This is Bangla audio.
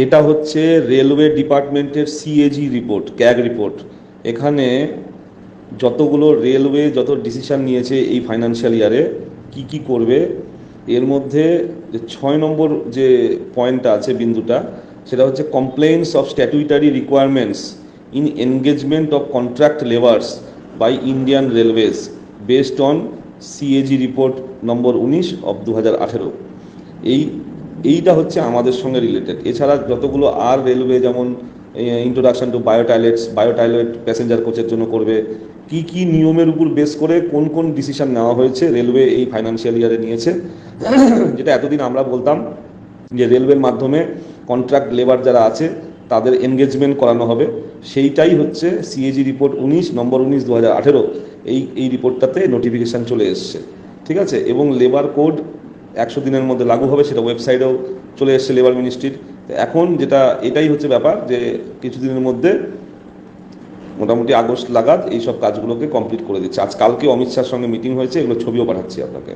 এটা হচ্ছে রেলওয়ে ডিপার্টমেন্টের সিএজি রিপোর্ট, ক্যাগ রিপোর্ট। এখানে যতগুলো রেলওয়ে যত ডিসিশন নিয়েছে এই ফাইন্যান্সিয়াল ইয়ারে কি কি করবে, এর মধ্যে যে 6 নম্বর যে পয়েন্টটা আছে, বিন্দুটা, সেটা হচ্ছে compliance of statutory requirements in engagement of contract labours by Indian Railways based on CAG report number 19 of 2018। এইটা হচ্ছে আমাদের সঙ্গে রিলেটেড। এছাড়া যতগুলো আর রেলওয়ে, যেমন ইন্ট্রোডাকশন টু বায়োটাইলেট প্যাসেঞ্জার কোচের জন্য করবে, কি কি নিয়মের উপর বেস করে কোন কোন ডিসিশন নেওয়া হয়েছে রেলওয়ে এই ফাইন্যান্সিয়াল ইয়ারে নিয়েছে। যেটা এতদিন আমরা বলতাম যে রেলওয়ের মাধ্যমে কন্ট্রাক্ট লেবার যারা আছে তাদের এনগেজমেন্ট করানো হবে, সেইটাই হচ্ছে সিএজি রিপোর্ট 19 নম্বর 19 2018। এই রিপোর্টটাতে নোটিফিকেশান চলে এসছে, ঠিক আছে। এবং লেবার কোড 100 দিনের মধ্যে লাগু হবে, সেটা ওয়েবসাইটেও চলে এসছে লেবার মিনিস্ট্রির। এখন যেটা এটাই হচ্ছে ব্যাপার, যে কিছুদিনের মধ্যে মোটামুটি আগস্ট লাগাদ এইসব কাজগুলোকে কমপ্লিট করে দিচ্ছে। কালকে অমিত শাহর সঙ্গে মিটিং হয়েছে, এগুলো ছবিও পাঠাচ্ছি আপনাকে।